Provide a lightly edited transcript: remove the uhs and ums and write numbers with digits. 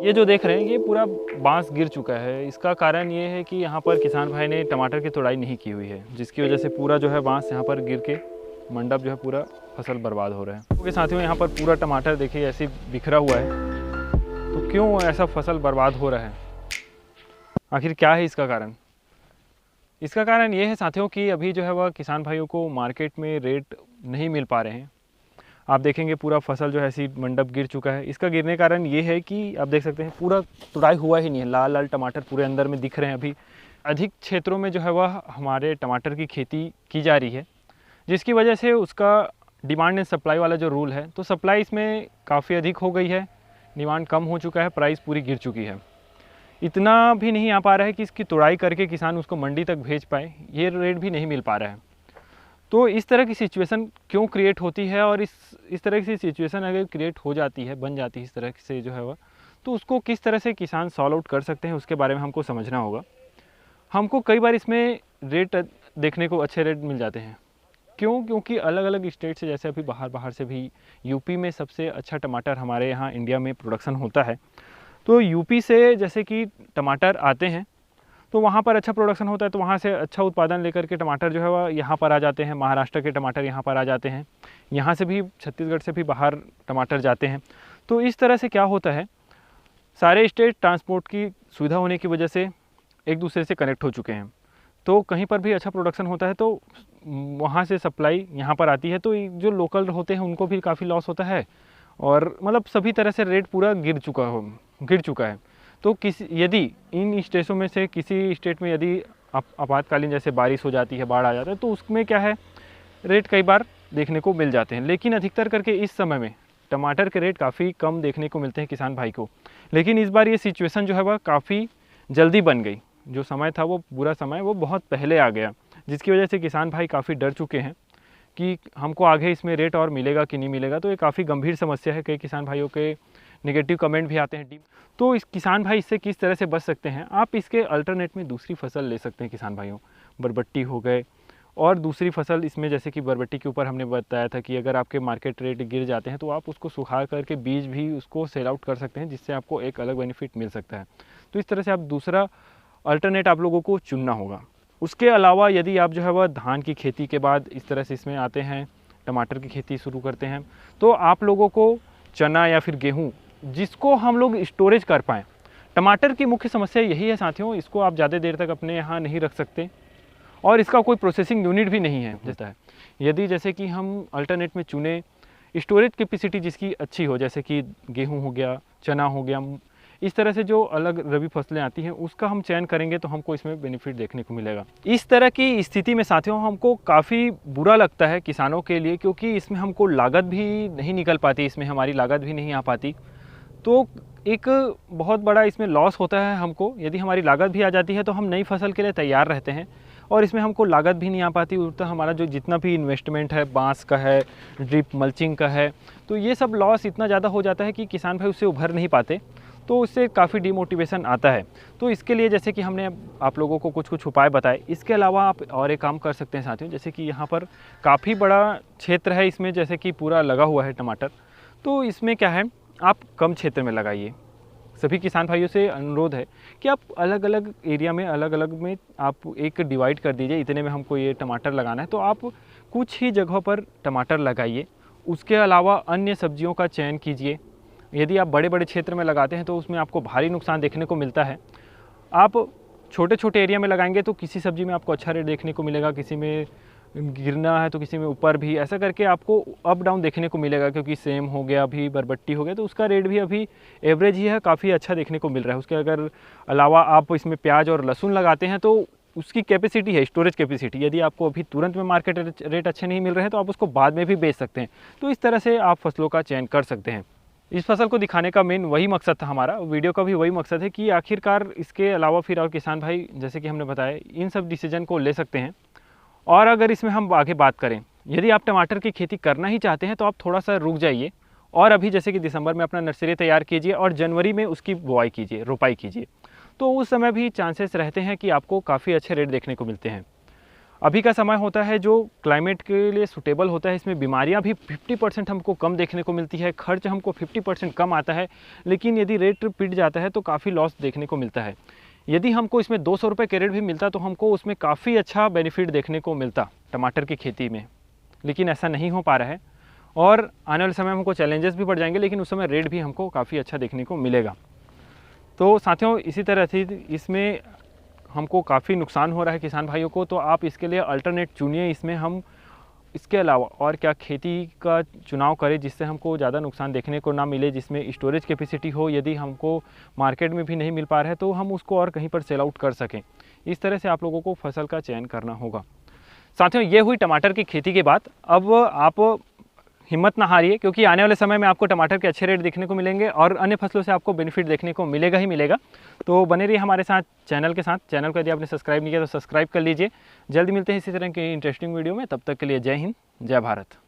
ये जो देख रहे हैं ये पूरा बांस गिर चुका है। इसका कारण ये है कि यहाँ पर किसान भाई ने टमाटर की तुड़ाई नहीं की हुई है, जिसकी वजह से पूरा जो है बांस यहाँ पर गिर के मंडप जो है पूरा फसल बर्बाद हो रहा है। क्योंकि साथियों यहाँ पर पूरा टमाटर देखिए ऐसे बिखरा हुआ है, तो क्यों ऐसा फसल बर्बाद हो रहा है, आखिर क्या है इसका कारण? इसका कारण ये है साथियों कि अभी जो है वह किसान भाइयों को मार्केट में रेट नहीं मिल पा रहे हैं। आप देखेंगे पूरा फसल जो है ऐसी मंडप गिर चुका है। इसका गिरने का कारण ये है कि आप देख सकते हैं पूरा तुड़ाई हुआ ही नहीं है, लाल लाल टमाटर पूरे अंदर में दिख रहे हैं। अभी अधिक क्षेत्रों में जो है वह हमारे टमाटर की खेती की जा रही है, जिसकी वजह से उसका डिमांड एंड सप्लाई वाला जो रूल है, तो सप्लाई इसमें काफ़ी अधिक हो गई है, डिमांड कम हो चुका है, प्राइस पूरी गिर चुकी है। इतना भी नहीं आ पा रहा है कि इसकी तुड़ाई करके किसान उसको मंडी तक भेज पाए, ये रेट भी नहीं मिल पा रहा है। तो इस तरह की सिचुएशन क्यों क्रिएट होती है, और इस तरह की सिचुएशन अगर क्रिएट हो जाती है, बन जाती है इस तरह से जो है वह, तो उसको किस तरह से किसान सॉल्व आउट कर सकते हैं उसके बारे में हमको समझना होगा। हमको कई बार इसमें रेट देखने को अच्छे रेट मिल जाते हैं। क्यों? क्योंकि अलग अलग स्टेट से, जैसे अभी बाहर से भी, यूपी में सबसे अच्छा टमाटर हमारे यहाँ इंडिया में प्रोडक्शन होता है, तो यूपी से जैसे कि टमाटर आते हैं तो वहाँ पर अच्छा प्रोडक्शन होता है, तो वहाँ से अच्छा उत्पादन लेकर के टमाटर जो है वह यहाँ पर आ जाते हैं। महाराष्ट्र के टमाटर यहाँ पर आ जाते हैं, यहाँ से भी, छत्तीसगढ़ से भी बाहर टमाटर जाते हैं। तो इस तरह से क्या होता है, सारे स्टेट ट्रांसपोर्ट की सुविधा होने की वजह से एक दूसरे से कनेक्ट हो चुके हैं। तो कहीं पर भी अच्छा प्रोडक्शन होता है तो वहाँ से सप्लाई यहाँ पर आती है, तो जो लोकल होते हैं उनको भी काफ़ी लॉस होता है, और मतलब सभी तरह से रेट पूरा गिर चुका है। तो यदि इन स्टेटों में से किसी स्टेट में यदि आपातकालीन जैसे बारिश हो जाती है, बाढ़ आ जाता है, तो उसमें क्या है, रेट कई बार देखने को मिल जाते हैं। लेकिन अधिकतर करके इस समय में टमाटर के रेट काफ़ी कम देखने को मिलते हैं किसान भाई को। लेकिन इस बार ये सिचुएशन जो है वह काफ़ी जल्दी बन गई। जो समय था वो बुरा समय, वो बहुत पहले आ गया, जिसकी वजह से किसान भाई काफ़ी डर चुके हैं कि हमको आगे इसमें रेट और मिलेगा कि नहीं मिलेगा। तो ये काफ़ी गंभीर समस्या है। कई किसान भाइयों के नेगेटिव कमेंट भी आते हैं। तो इस किसान भाई इससे किस तरह से बच सकते हैं? आप इसके अल्टरनेट में दूसरी फसल ले सकते हैं किसान भाइयों। बरबट्टी हो गए, और दूसरी फसल इसमें जैसे कि बरबट्टी के ऊपर हमने बताया था कि अगर आपके मार्केट रेट गिर जाते हैं तो आप उसको सुखा करके बीज भी उसको सेल आउट कर सकते हैं, जिससे आपको एक अलग बेनिफिट मिल सकता है। तो इस तरह से आप दूसरा अल्टरनेट आप लोगों को चुनना होगा। उसके अलावा यदि आप जो है वह धान की खेती के बाद इस तरह से इसमें आते हैं, टमाटर की खेती शुरू करते हैं, तो आप लोगों को चना या फिर गेहूँ, जिसको हम लोग स्टोरेज कर पाएँ। टमाटर की मुख्य समस्या यही है साथियों, इसको आप ज़्यादा देर तक अपने यहाँ नहीं रख सकते, और इसका कोई प्रोसेसिंग यूनिट भी नहीं है जैसा है। यदि जैसे कि हम अल्टरनेट में चुने स्टोरेज कैपेसिटी जिसकी अच्छी हो, जैसे कि गेहूँ हो गया, चना हो गया, इस तरह से जो अलग रबी फसलें आती हैं उसका हम चयन करेंगे तो हमको इसमें बेनिफिट देखने को मिलेगा। इस तरह की स्थिति में साथियों हमको काफ़ी बुरा लगता है किसानों के लिए, क्योंकि इसमें हमको लागत भी नहीं निकल पाती, इसमें हमारी लागत भी नहीं आ पाती। तो एक बहुत बड़ा इसमें लॉस होता है हमको। यदि हमारी लागत भी आ जाती है तो हम नई फसल के लिए तैयार रहते हैं, और इसमें हमको लागत भी नहीं आ पाती। उल्टा हमारा जो जितना भी इन्वेस्टमेंट है, बांस का है, ड्रिप मल्चिंग का है, तो ये सब लॉस इतना ज़्यादा हो जाता है कि किसान भाई उससे उभर नहीं पाते। तो उससे काफ़ी डिमोटिवेशन आता है। तो इसके लिए जैसे कि हमने आप लोगों को कुछ उपाय बताए, इसके अलावा आप और एक काम कर सकते हैं साथियों, जैसे कि यहाँ पर काफ़ी बड़ा क्षेत्र है, इसमें जैसे कि पूरा लगा हुआ है टमाटर, तो इसमें क्या है, आप कम क्षेत्र में लगाइए। सभी किसान भाइयों से अनुरोध है कि आप अलग अलग एरिया में, अलग अलग में आप एक डिवाइड कर दीजिए, इतने में हमको ये टमाटर लगाना है, तो आप कुछ ही जगहों पर टमाटर लगाइए। उसके अलावा अन्य सब्जियों का चयन कीजिए। यदि आप बड़े बड़े क्षेत्र में लगाते हैं तो उसमें आपको भारी नुकसान देखने को मिलता है। आप छोटे छोटे एरिया में लगाएंगे तो किसी सब्जी में आपको अच्छा रेट देखने को मिलेगा, किसी में गिरना है तो किसी में ऊपर भी, ऐसा करके आपको अप डाउन देखने को मिलेगा। क्योंकि सेम हो गया, अभी बरबट्टी हो गया, तो उसका रेट भी अभी एवरेज ही है, काफ़ी अच्छा देखने को मिल रहा है। उसके अगर अलावा आप इसमें प्याज और लहसुन लगाते हैं तो उसकी कैपेसिटी है, स्टोरेज कैपेसिटी, यदि आपको अभी तुरंत में मार्केट रेट अच्छे नहीं मिल रहे हैं तो आप उसको बाद में भी बेच सकते हैं। तो इस तरह से आप फसलों का चयन कर सकते हैं। इस फसल को दिखाने का मेन वही मकसद था हमारा, वीडियो का भी वही मकसद है कि आखिरकार इसके अलावा फिर और किसान भाई, जैसे कि हमने बताया, इन सब डिसीजन को ले सकते हैं। और अगर इसमें हम आगे बात करें, यदि आप टमाटर की खेती करना ही चाहते हैं तो आप थोड़ा सा रुक जाइए, और अभी जैसे कि दिसंबर में अपना नर्सरी तैयार कीजिए और जनवरी में उसकी बुआई कीजिए, रोपाई कीजिए। तो उस समय भी चांसेस रहते हैं कि आपको काफ़ी अच्छे रेट देखने को मिलते हैं। अभी का समय होता है जो क्लाइमेट के लिए सूटेबल होता है, इसमें बीमारियां भी 50% हमको कम देखने को मिलती है, खर्च हमको 50% कम आता है। लेकिन यदि रेट पिट जाता है तो काफ़ी लॉस देखने को मिलता है। यदि हमको इसमें 200 रुपये कैरेट भी मिलता तो हमको उसमें काफ़ी अच्छा बेनिफिट देखने को मिलता टमाटर की खेती में, लेकिन ऐसा नहीं हो पा रहा है। और आने वाले समय में हमको चैलेंजेस भी बढ़ जाएंगे, लेकिन उस समय रेट भी हमको काफ़ी अच्छा देखने को मिलेगा। तो साथियों, इसी तरह से इसमें हमको काफ़ी नुकसान हो रहा है किसान भाइयों को, तो आप इसके लिए अल्टरनेट चुनिए। इसमें हम इसके अलावा और क्या खेती का चुनाव करें जिससे हमको ज़्यादा नुकसान देखने को ना मिले, जिसमें स्टोरेज कैपेसिटी हो। यदि हमको मार्केट में भी नहीं मिल पा रहा है तो हम उसको और कहीं पर सेल आउट कर सकें। इस तरह से आप लोगों को फसल का चयन करना होगा। साथियों, ये हुई टमाटर की खेती की बात। अब आप हिम्मत ना हारिए, क्योंकि आने वाले समय में आपको टमाटर के अच्छे रेट देखने को मिलेंगे और अन्य फसलों से आपको बेनिफिट देखने को मिलेगा ही मिलेगा। तो बने रहिए हमारे साथ चैनल के साथ। चैनल को यदि आपने सब्सक्राइब नहीं किया तो सब्सक्राइब कर लीजिए। जल्द मिलते हैं इसी तरह के इंटरेस्टिंग वीडियो में। तब तक के लिए जय हिंद, जय भारत।